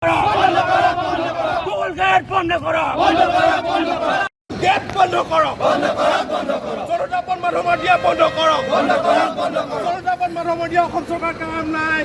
টোল gate বন্ধ কৰো, gate বন্ধ কৰো, জনতাপন মানুহ দিয়া বন্ধ কৰো, জনতাপন মানুহ দিয়া অসম চৰকাৰ কাম নাই।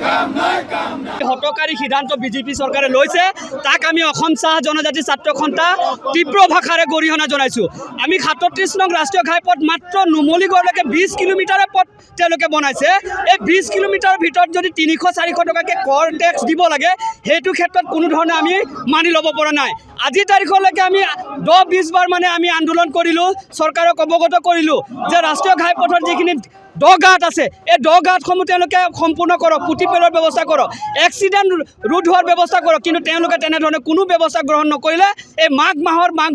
হতকাৰী সিদ্ধান্ত বিজেপি চৰকাৰে লৈছে, তাক আমি অসম চাহ জনজাতি ছাত্ৰ সন্থা তীব্ৰ ভাষাৰে গৰিহণা জনাইছোঁ। আমি 37 নং ৰাষ্ট্ৰীয় ঘাইপথ মাত্ৰ নুমলীগড়লৈকে 20 কিলোমিটাৰৰ পথ তেওঁলোকে বনাইছে। এই 20 কিলোমিটাৰৰ ভিতৰত যদি 300-400 টকাকৈ কৰ টেক্স দিব লাগে, সেইটো ক্ষেত্ৰত কোনো ধৰণে আমি মানি ল'ব পৰা নাই। আজিৰ তাৰিখলৈকে আমি 10-20 বাৰ মানে আমি আন্দোলন কৰিলোঁ, চৰকাৰক অৱগত কৰিলোঁ যে ৰাষ্ট্ৰীয় ঘাইপথৰ যিখিনি দ গাঁত আছে, এই দ গাঁতসমূহ তেওঁলোকে সম্পূৰ্ণ কৰক, পুতি পেলোৱাৰ ব্যৱস্থা কৰক, এক্সিডেণ্ট ৰোধ হোৱাৰ ব্যৱস্থা কৰক। কিন্তু তেওঁলোকে তেনেধৰণে কোনো ব্যৱস্থা গ্ৰহণ নকৰিলে। এই মাঘ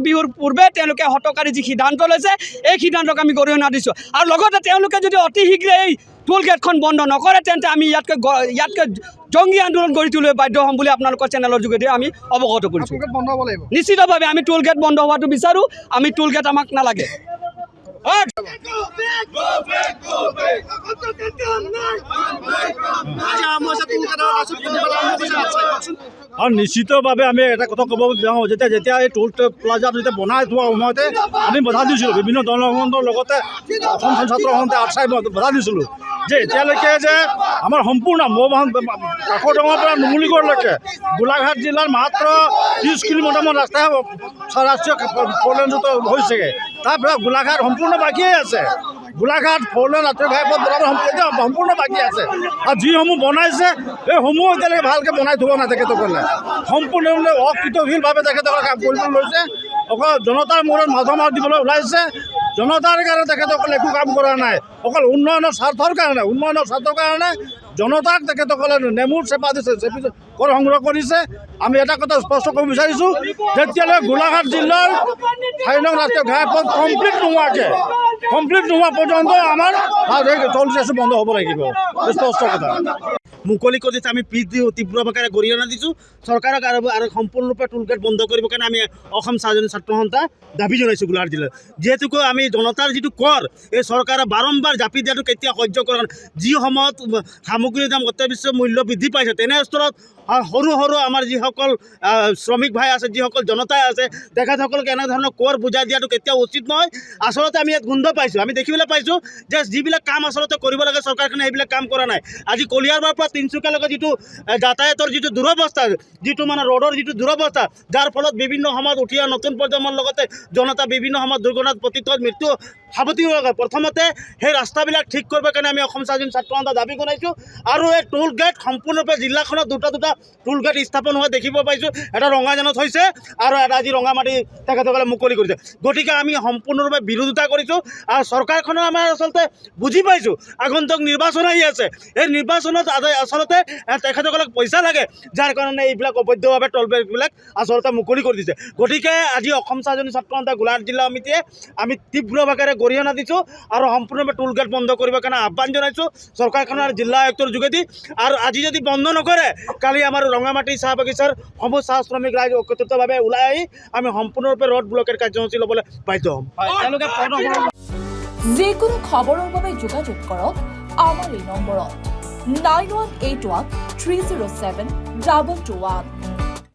বিহুৰ পূৰ্বে তেওঁলোকে হতকাৰী যি সিদ্ধান্ত লৈছে, এই সিদ্ধান্তক আমি গৰিহণা দিছোঁ। আৰু লগতে তেওঁলোকে যদি অতি শীঘ্ৰে এই টোল গেটখন বন্ধ নকৰে, তেন্তে আমি ইয়াতকৈ জংগী আন্দোলন গঢ়ি তুলিব বাধ্য হ'ম বুলি আপোনালোকৰ চেনেলৰ যোগেদি আমি অৱগত কৰিছোঁ। নিশ্চিতভাৱে আমি টোল গেট বন্ধ হোৱাটো বিচাৰোঁ। আমি টোল গেট আমাক নালাগে। আৰু নিশ্চিতভাৱে আমি এটা কথা ক'ব যাওঁ, যেতিয়া এই টোল প্লাজাটো যেতিয়া বনাই থোৱা সময়তে আমি বাধা দিছিলোঁ, বিভিন্ন দলসংগঠনৰ লগতে অসম ছাত্ৰ সন্থাই আঠাই বাধা দিছিলোঁ যে এতিয়ালৈকে যে আমাৰ সম্পূৰ্ণ কাকৰডাঙৰ পৰা নুমলীগড়লৈকে গোলাঘাট জিলাৰ মাত্ৰ 30 কিলোমিটাৰমান ৰাস্তাই ৰাষ্ট্ৰীয় ফ'ৰলেনযুক্ত হৈছেগৈ। তাৰপৰা গোলাঘাট সম্পূৰ্ণ বাকীয়ে আছে। গোলাঘাট ফ'ৰলেন ৰাষ্ট্ৰীয় ঘাইপথ সম্পূৰ্ণ বাকী আছে। আৰু যিসমূহ বনাইছে এইসমূহ এতিয়ালৈকে ভালকৈ বনাই থ'ব নাই তেখেতসকলে। সম্পূৰ্ণভাৱে অকৃতশীলভাৱে তেখেতসকলে কাম কৰিবলৈ লৈছে। অকল জনতাৰ মূৰত মাধমাৰ দিবলৈ ওলাইছে। জনতাৰ কাৰণে তেখেতসকলে একো কাম কৰা নাই, অকল উন্নয়নৰ স্বাৰ্থৰ কাৰণে জনতাক তেখেতসকলে নেমুৰ চেপা দিছে, কৰ সংগ্ৰহ কৰিছে। আমি এটা কথা স্পষ্ট কৰিব বিচাৰিছোঁ, যেতিয়ালৈ গোলাঘাট জিলাৰ 4 নং ৰাষ্ট্ৰীয় ঘাইপথ কমপ্লিট নোহোৱা পৰ্যন্ত আমাৰ টোল বন্ধ হ'ব লাগিব, স্পষ্ট কথা। মুকলি কৰি দিছে, আমি পিছ দিওঁ, তীব্ৰ ভাষাৰে গৰিহণা দিছোঁ চৰকাৰক আৰু সম্পূৰ্ণৰূপে টোল গেট বন্ধ কৰিবৰ কাৰণে আমি অসম ছাত্ৰ সন্থা দাবী জনাইছোঁ গোলাঘাট জিলাত। যিহেতুকৈ আমি জনতাৰ যিটো কৰ, এই চৰকাৰে বাৰম্বাৰ জাপি দিয়াটো কেতিয়া সহ্য কৰা নাই। যি সময়ত সামগ্ৰীৰ দাম অত্যাৱশ্য মূল্য বৃদ্ধি পাইছে, তেনেস্থলত সৰু আমাৰ যিসকল শ্ৰমিক ভাই আছে, যিসকল জনতাই আছে, তেখেতসকলক এনেধৰণৰ কৰ বুজাই দিয়াটো কেতিয়াও উচিত নহয়। আচলতে আমি ইয়াত গোন্ধ পাইছোঁ, আমি দেখিবলৈ পাইছোঁ যে যিবিলাক কাম আচলতে কৰিব লাগে চৰকাৰখনে সেইবিলাক কাম কৰা নাই। আজি কলিয়াৰবাৰ পৰা তিনিচুকীয়ালৈকে যিটো যাতায়াতৰ যিটো দুৰৱস্থা, যিটো মানে ৰ'ডৰ যিটো দুৰৱস্থা, যাৰ ফলত বিভিন্ন সময়ত উঠি অহা নতুন প্ৰজন্মৰ লগতে জনতা বিভিন্ন সময়ত দুৰ্ঘটনাত পতিত মৃত্যু সাৱটি হোৱা। প্ৰথমতে সেই ৰাস্তাবিলাক ঠিক কৰিবৰ কাৰণে আমি অসম ছাত্ৰ সন্থা দাবী জনাইছোঁ। আৰু এই টোল গেট সম্পূৰ্ণৰূপে জিলাখনত দুটা টোল গেট স্থাপন হোৱা দেখিব পাইছোঁ। এটা ৰঙাজানত হৈছে আৰু এটা আজি ৰঙামাটি তেখেতসকলে মুকলি কৰিছে। গতিকে আমি সম্পূৰ্ণৰূপে বিৰোধিতা কৰিছোঁ। আৰু চৰকাৰখনে আমাৰ আচলতে বুজি পাইছোঁ আগন্তুক নিৰ্বাচন আহি আছে, এই নিৰ্বাচনত আচলতে তেখেতসকলক পইচা লাগে, যাৰ কাৰণে এইবিলাক অবৈধভাৱে টোল গেটবিলাক আচলতে মুকলি কৰি দিছে। গতিকে আজি অসম ছাত্ৰ সন্থা গোলাঘাট জিলা সমিতিয়ে আমি তীব্ৰ ভাষাৰে গৰিহণা দিছোঁ আৰু সম্পূৰ্ণভাৱে টোল গেট বন্ধ কৰিবৰ কাৰণে আহ্বান জনাইছোঁ চৰকাৰখনৰ জিলা আয়ুক্তৰ যোগেদি। আৰু আজি যদি বন্ধ নকৰে, কালি আমাৰ ৰঙামাটি চাহ বাগিচাৰ সমূহ চাহ শ্ৰমিক ৰাইজ একত্ৰিতভাৱে ওলাই আহি আমি সম্পূৰ্ণৰূপে ৰ'ড ব্লকেৰ কাৰ্যসূচী ল'বলৈ বাধ্য হ'ম। যিকোনো খবৰৰ বাবে যোগাযোগ কৰক আমাৰ এই নম্বৰত 9181 307 2221।